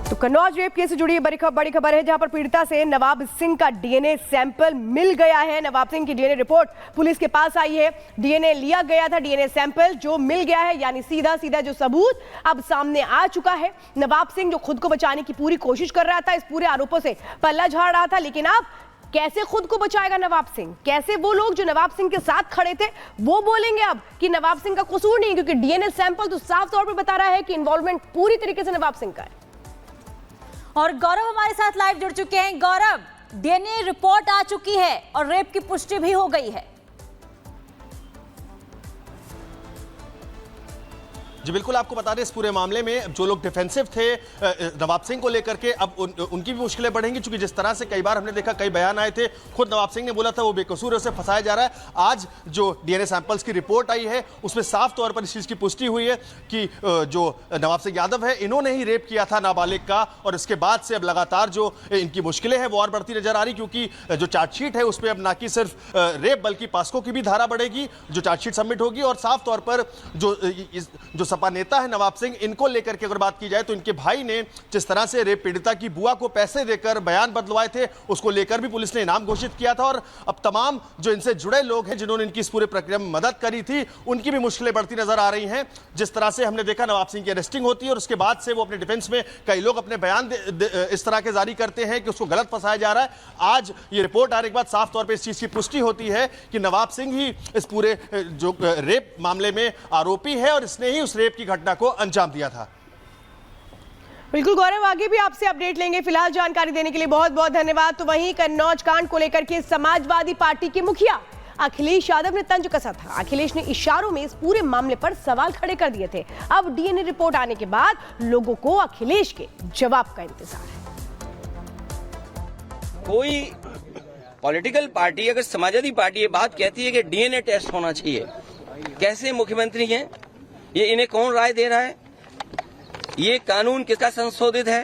तो Kannauj rape case से जुड़ी बड़ी खबर है, जहां पर पीड़िता से नवाब सिंह का डीएनए सैंपल मिल गया है। नवाब सिंह की डीएनए रिपोर्ट पुलिस के पास आई है। डीएनए लिया गया था, डीएनए सैंपल जो मिल गया है, यानी सीधा जो सबूत अब सामने आ चुका है। नवाब सिंह जो खुद को बचाने की पूरी कोशिश कर रहा था, इस पूरे आरोपों से पल्ला झाड़ रहा था, लेकिन अब कैसे खुद को बचाएगा नवाब सिंह? कैसे वो लोग जो नवाब सिंह के साथ खड़े थे वो बोलेंगे अब कि नवाब सिंह का कसूर नहीं, क्योंकि डीएनए सैंपल तो साफ तौर पर बता रहा है कि इन्वॉल्वमेंट पूरी तरीके से नवाब सिंह का है। और गौरव हमारे साथ लाइव जुड़ चुके हैं। गौरव, डीएनए रिपोर्ट आ चुकी है और रेप की पुष्टि भी हो गई है। जी बिल्कुल, आपको बता दें इस पूरे मामले में जो लोग डिफेंसिव थे नवाब सिंह को लेकर के, अब उनकी भी मुश्किलें बढ़ेंगी, क्योंकि जिस तरह से कई बार हमने देखा, कई बयान आए थे, खुद नवाब सिंह ने बोला था वो बेकसूर है, उसे फंसाया जा रहा है। आज जो डीएनए सैंपल्स की रिपोर्ट आई है उसमें साफ तौर पर इस चीज़ की पुष्टि हुई है कि जो नवाब सिंह यादव है, इन्होंने ही रेप किया था नाबालिग का। और इसके बाद से अब लगातार जो इनकी मुश्किलें हैं वो और बढ़ती नजर आ रही, क्योंकि जो चार्जशीट है उसमें अब ना कि सिर्फ रेप बल्कि पास्को की भी धारा बढ़ेगी जो चार्जशीट सबमिट होगी। और साफ तौर पर जो सपा नेता है नवाब सिंह, इनको लेकर के अगर बात की जाए तो इनके भाई ने जिस तरह से रेप पीड़िता की बुआ को पैसे देकर बयान बदलवाए थे, उसको लेकर भी पुलिस ने इनाम घोषित किया था। और अब तमाम जो इनसे जुड़े लोग हैं जिन्होंने इनकी इस पूरे प्रक्रिया में मदद करी थी, उनकी भी मुश्किलें बढ़ती नजर आ रही हैं। जिस तरह से हमने देखा नवाब सिंह की अरेस्टिंग होती है और उसके बाद से वो अपने डिफेंस में कई लोग अपने बयान इस तरह के जारी करते हैं कि उसको गलत फंसाया जा रहा है। आज ये रिपोर्ट आने के बाद साफ तौर पर इस चीज की पुष्टि होती है कि नवाब सिंह ही इस पूरे जो रेप मामले में आरोपी है और इसने ही उस रेप की घटना को अंजाम दिया था। बिल्कुल गौरव, आगे भी आपसे अपडेट लेंगे। फिलहाल जानकारी देने के लिए बहुत बहुत धन्यवाद। तो वहीं कन्नौज कांड को लेकर के समाजवादी पार्टी के मुखिया अखिलेश यादव ने तंज कसा था। अखिलेश ने इशारों में इस पूरे मामले पर सवाल खड़े कर दिए थे। अब डीएनए रिपोर्ट आने के बाद लोगों को अखिलेश के जवाब का इंतजार है। कोई पॉलिटिकल पार्टी, अगर समाजवादी पार्टी ये बात कहती है कि डीएनए टेस्ट होना चाहिए, कैसे मुख्यमंत्री हैं ये, इन्हें कौन राय दे रहा है? ये कानून किसका संशोधित है?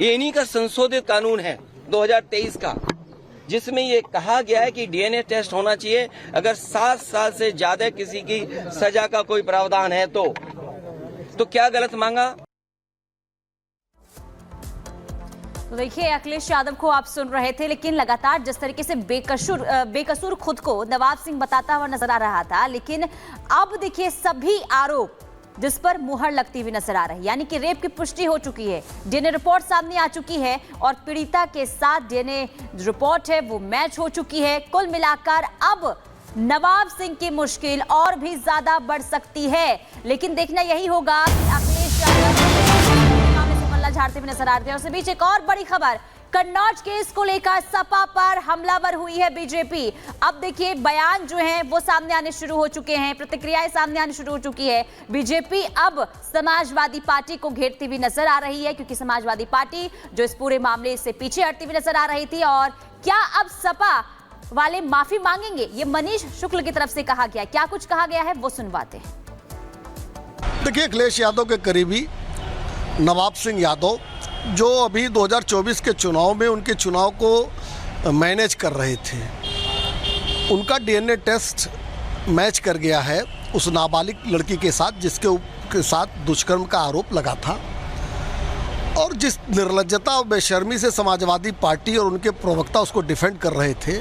ये इन्हीं का संशोधित कानून है 2023 का, जिसमें ये कहा गया है कि डीएनए टेस्ट होना चाहिए अगर 7 साल से ज्यादा किसी की सजा का कोई प्रावधान है तो क्या गलत मांगा? तो देखिए, अखिलेश यादव को आप सुन रहे थे, लेकिन लगातार जिस तरीके से बेकसूर खुद को नवाब सिंह बताता हुआ नजर आ रहा था, लेकिन अब देखिए सभी आरोप जिस पर मुहर लगती हुई नजर आ रही है, यानी कि रेप की पुष्टि हो चुकी है, डीएनए रिपोर्ट सामने आ चुकी है और पीड़िता के साथ डीएनए रिपोर्ट है वो मैच हो चुकी है। कुल मिलाकर अब नवाब सिंह की मुश्किल और भी ज्यादा बढ़ सकती है, लेकिन देखना यही होगा कि अखिलेश यादव झाड़ते हुए नजर आ रहे हैं। उसके बीच एक और बड़ी खबर, कन्नौज केस को लेकर सपा पर हमलावर हुई है बीजेपी। अब देखिए बयान जो हैं वो सामने आने शुरू हो चुके हैं, प्रतिक्रियाएं सामने आने शुरू हो चुकी है। बीजेपी अब समाजवादी पार्टी को घेरती हुई नजर आ रही है, क्योंकि समाजवादी पार्टी जो इस पूरे मामले से पीछे हटती हुई नजर आ रही थी। और क्या अब सपा वाले माफी मांगेंगे? ये मनीष शुक्ल की तरफ से कहा गया, क्या कुछ कहा गया है वो सुनवाते हैं। देखिए, अखिलेश यादव के करीबी नवाब सिंह यादव जो अभी 2024 के चुनाव में उनके चुनाव को मैनेज कर रहे थे, उनका डीएनए टेस्ट मैच कर गया है उस नाबालिग लड़की के साथ जिसके साथ दुष्कर्म का आरोप लगा था। और जिस निर्लज्जता और बेशर्मी से समाजवादी पार्टी और उनके प्रवक्ता उसको डिफेंड कर रहे थे,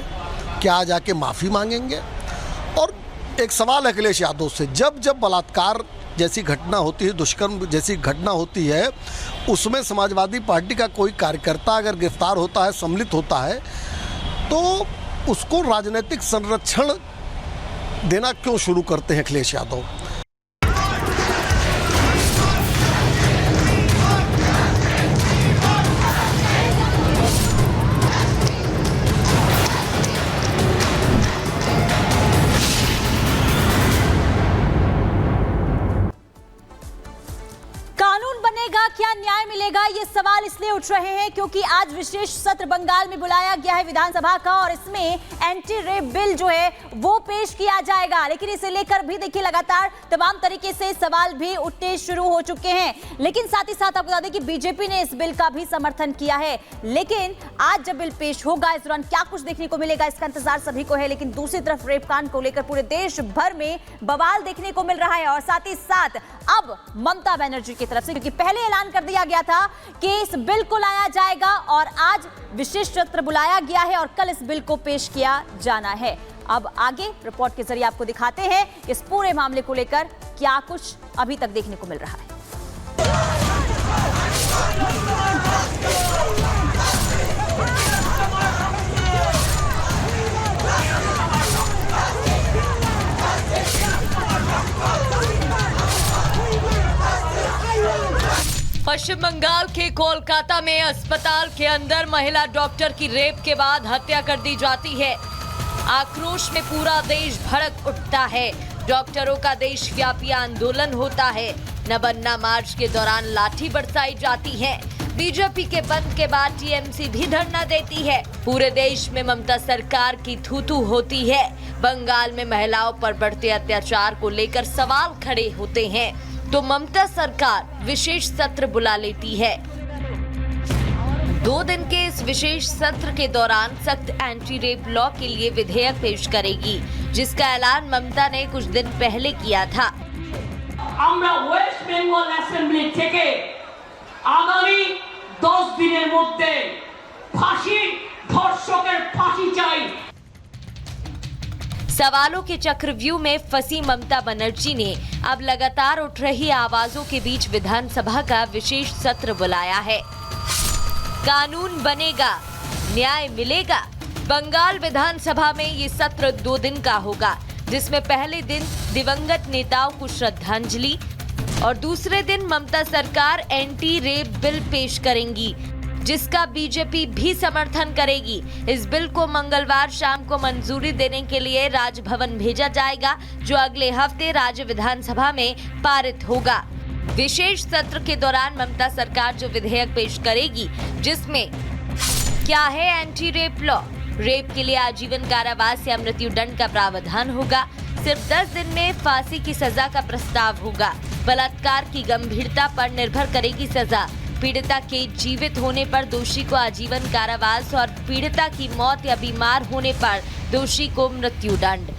क्या आज आके माफ़ी मांगेंगे? और एक सवाल अखिलेश यादव से, जब बलात्कार जैसी घटना होती है, दुष्कर्म जैसी घटना होती है, उसमें समाजवादी पार्टी का कोई कार्यकर्ता अगर गिरफ्तार होता है, सम्मिलित होता है, तो उसको राजनीतिक संरक्षण देना क्यों शुरू करते हैं अखिलेश यादव? क्या न्याय मिलेगा, ये सवाल इसलिए उठ रहे हैं क्योंकि आज विशेष सत्र बंगाल में बुलाया गया है विधानसभा का और इसमें एंटी रेप बिल जो है वो पेश किया जाएगा। लेकिन इसे लेकर भी देखिए लगातार तमाम तरीके से सवाल भी उठने शुरू हो चुके हैं। लेकिन साथ ही साथ आपको बता दें कि बीजेपी ने इस बिल का भी समर्थन किया है। लेकिन आज जब बिल पेश होगा, इस दौरान क्या कुछ देखने को मिलेगा इसका इंतजार सभी को है। लेकिन दूसरी तरफ रेप कांड को लेकर पूरे देश भर में बवाल देखने को मिल रहा है और साथ ही साथ अब ममता बनर्जी की तरफ से, क्योंकि पहले ऐलान ऐलान कर दिया गया था कि इस बिल को लाया जाएगा और आज विशेष सत्र बुलाया गया है और कल इस बिल को पेश किया जाना है। अब आगे रिपोर्ट के जरिए आपको दिखाते हैं इस पूरे मामले को लेकर क्या कुछ अभी तक देखने को मिल रहा है। पश्चिम बंगाल के कोलकाता में अस्पताल के अंदर महिला डॉक्टर की रेप के बाद हत्या कर दी जाती है। आक्रोश में पूरा देश भड़क उठता है। डॉक्टरों का देशव्यापी आंदोलन होता है। नबन्ना मार्च के दौरान लाठी बरसाई जाती है। बीजेपी के बंद के बाद टीएमसी भी धरना देती है। पूरे देश में ममता सरकार की थू-थू होती है। बंगाल में महिलाओं पर बढ़ते अत्याचार को लेकर सवाल खड़े होते हैं तो ममता सरकार विशेष सत्र बुला लेती है। 2 दिन के इस विशेष सत्र के दौरान सख्त एंटी रेप लॉ के लिए विधेयक पेश करेगी, जिसका ऐलान ममता ने कुछ दिन पहले किया था। আমরা ওয়েস্ট বেঙ্গল অ্যাসেম্বলি থেকে আগামী 10 দিনের মধ্যে ধর্ষকের ফাঁসি চাই। सवालों के चक्रव्यूह में फंसी ममता बनर्जी ने अब लगातार उठ रही आवाजों के बीच विधानसभा का विशेष सत्र बुलाया है। कानून बनेगा, न्याय मिलेगा। बंगाल विधानसभा में ये सत्र 2 दिन का होगा, जिसमें पहले दिन दिवंगत नेताओं को श्रद्धांजलि और दूसरे दिन ममता सरकार एंटी रेप बिल पेश करेंगी, जिसका बीजेपी भी समर्थन करेगी। इस बिल को मंगलवार शाम को मंजूरी देने के लिए राजभवन भेजा जाएगा, जो अगले हफ्ते राज्य विधानसभा में पारित होगा। विशेष सत्र के दौरान ममता सरकार जो विधेयक पेश करेगी, जिसमें क्या है एंटी रेप लॉ, रेप के लिए आजीवन कारावास या मृत्यु दंड का प्रावधान होगा। सिर्फ 10 दिन में फांसी की सजा का प्रस्ताव होगा। बलात्कार की गंभीरता पर निर्भर करेगी सजा। पीड़िता के जीवित होने पर दोषी को आजीवन कारावास और पीड़िता की मौत या बीमार होने पर दोषी को मृत्यु दंड।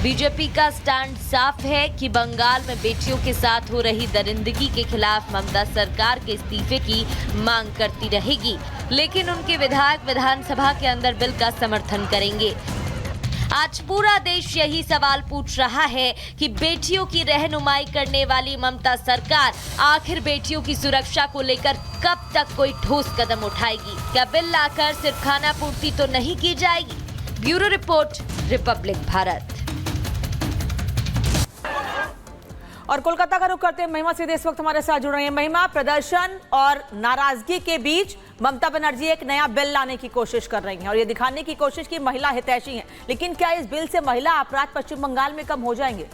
बीजेपी का स्टैंड साफ है कि बंगाल में बेटियों के साथ हो रही दरिंदगी के खिलाफ ममता सरकार के इस्तीफे की मांग करती रहेगी, लेकिन उनके विधायक विधानसभा के अंदर बिल का समर्थन करेंगे। आज पूरा देश यही सवाल पूछ रहा है कि बेटियों की रहनुमाई करने वाली ममता सरकार आखिर बेटियों की सुरक्षा को लेकर कब तक कोई ठोस कदम उठाएगी। क्या बिल लाकर सिर्फ खाना पूर्ति तो नहीं की जाएगी? Bureau report, Republic Bharat. और कोलकाता का रुख करते हैं महिमा सीधे इस वक्त हमारे साथ जुड़ रही है। महिमा, प्रदर्शन और नाराजगी के बीच ममता बनर्जी एक नया बिल लाने की कोशिश कर रही हैं और ये दिखाने की कोशिश की महिला हितैषी हैं, लेकिन क्या इस बिल से महिला अपराध पश्चिम बंगाल में कम हो जाएंगे?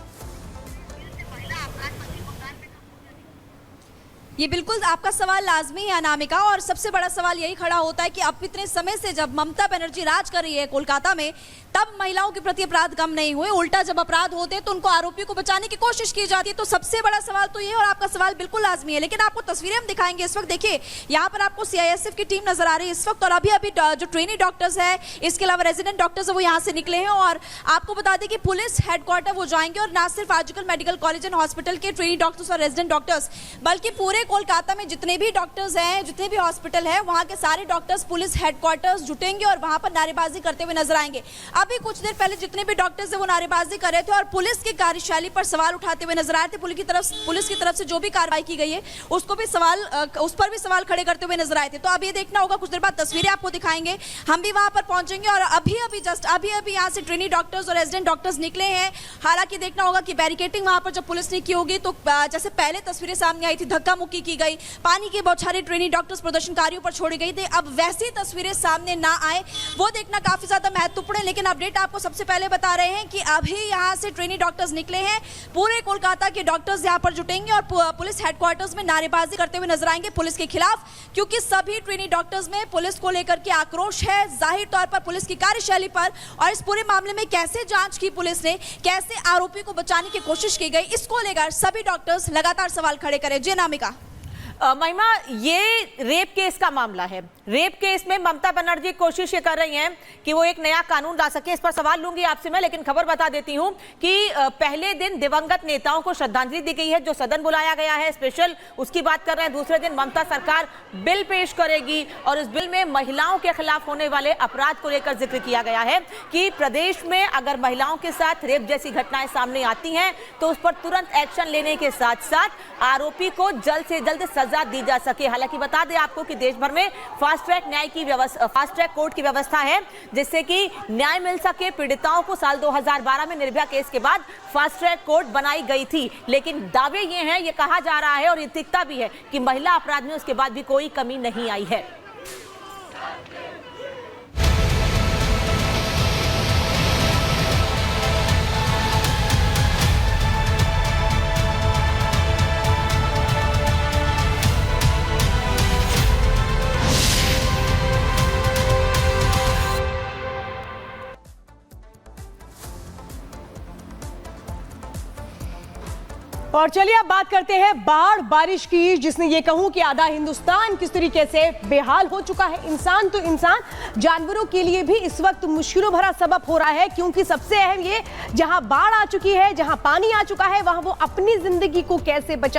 ये बिल्कुल आपका सवाल लाजमी है अनामिका, और सबसे बड़ा सवाल यही खड़ा होता है कि अब इतने समय से जब ममता बनर्जी राज कर रही है कोलकाता में, तब महिलाओं के प्रति अपराध कम नहीं हुए। उल्टा जब अपराध होते हैं तो उनको आरोपियों को बचाने की कोशिश की जाती है। तो सबसे बड़ा सवाल तो ये है, और आपका सवाल बिल्कुल लाजमी है। लेकिन आपको तस्वीरें हम दिखाएंगे इस वक्त। देखिए यहाँ पर आपको सीआईएसएफ की टीम नजर आ रही है इस वक्त, और अभी जो ट्रेनी डॉक्टर्स है, इसके अलावा रेजिडेंट डॉक्टर्स है, वो यहाँ से निकले हैं। और आपको बता दें कि पुलिस हेडक्वार्टर वो जाएंगे, और ना सिर्फ आजकल मेडिकल कॉलेज एंड हॉस्पिटल के ट्रेनी डॉक्टर्स और रेजिडेंट डॉक्टर्स, बल्कि पूरे कोलकाता में जितने भी डॉक्टर्स हैं, जितने भी हॉस्पिटल है, वहां के सारे डॉक्टर्स पुलिस हेडक्वार्टर्स जुटेंगे और वहां पर नारेबाजी करते हुए नजर आएंगे। अभी कुछ देर पहले जितने भी डॉक्टर्स है वो नारेबाजी कर रहे थे और पुलिस की कार्यशैली पर सवाल उठाते हुए नजर आए थे। पुलिस की तरफ से जो भी कार्रवाई की गई है उसको भी उस पर भी सवाल खड़े करते हुए नजर आए थे। तो अब ये देखना होगा, कुछ देर बाद तस्वीरें आपको दिखाएंगे, हम भी वहां पर पहुंचेंगे। और अभी यहाँ से ट्रेनी डॉक्टर्स और रेजिडेंट डॉक्टर्स निकले हैं। हालांकि देखना होगा कि बैरिकेटिंग वहां पर जब पुलिस ने की होगी तो जैसे पहले तस्वीरें सामने आई थी, धक्का मुक्की की गई, पानी की बौछारें ट्रेनी डॉक्टर्स प्रदर्शनकारियों पर छोड़ी गई थी, अब वैसी तस्वीरें सामने ना आए वो देखना काफी ज्यादा महत्वपूर्ण है। लेकिन अपडेट आपको सबसे पहले बता रहे हैं कि अभी यहाँ से ट्रेनी डॉक्टर्स निकले हैं। पूरे कोलकाता के डॉक्टर्स यहाँ पर जुटेंगे और पुलिस हेडक्वार्टर्स में नारेबाजी करते हुए नजर आएंगे पुलिस के खिलाफ, क्योंकि सभी ट्रेनी डॉक्टर्स में पुलिस को लेकर के आक्रोश है जाहिर तौर पर पुलिस की कार्यशैली पर, और इस पूरे मामले में कैसे जांच की पुलिस ने, कैसे आरोपी को बचाने की कोशिश की गई, इसको लेकर सभी डॉक्टर्स लगातार सवाल खड़े करें। जी अनामिका। महिमा, ये रेप केस का मामला है, रेप केस में ममता बनर्जी कोशिश ये कर रही हैं कि वो एक नया कानून ला सके। इस पर सवाल लूंगी आपसे मैं, लेकिन खबर बता देती हूं कि पहले दिन दिवंगत नेताओं को श्रद्धांजलि दी गई है, जो सदन बुलाया गया है स्पेशल, उसकी बात कर रहे हैं। दूसरे दिन ममता सरकार बिल पेश करेगी और इस बिल में महिलाओं के खिलाफ होने वाले अपराध को लेकर जिक्र किया गया है कि प्रदेश में अगर महिलाओं के साथ रेप जैसी घटनाएं सामने आती हैं तो उस पर तुरंत एक्शन लेने के साथ साथ आरोपी को जल्द से जल्द सजा दी जा सके। हालांकि बता दें आपको कि देश भर में फास्ट ट्रैक न्याय की व्यवस्था, फास्ट ट्रैक कोर्ट की व्यवस्था है जिससे कि न्याय मिल सके पीड़िताओं को। साल 2012 में निर्भया केस के बाद फास्ट ट्रैक कोर्ट बनाई गई थी, लेकिन दावे ये हैं, ये कहा जा रहा है और ये दिखता भी है कि महिला अपराध में उसके बाद भी कोई कमी नहीं आई है। और चलिए अब बात करते हैं बाढ़ बारिश की, जिसने ये कहूं कि आधा हिंदुस्तान किस तरीके से बेहाल हो चुका है। इंसान तो इंसान, जानवरों के लिए भी इस वक्त मुश्किलों भरा सबब हो रहा है, क्योंकि सबसे अहम ये, जहां बाढ़ आ चुकी है, जहां पानी आ चुका है, वहां वो अपनी जिंदगी को कैसे बचाए।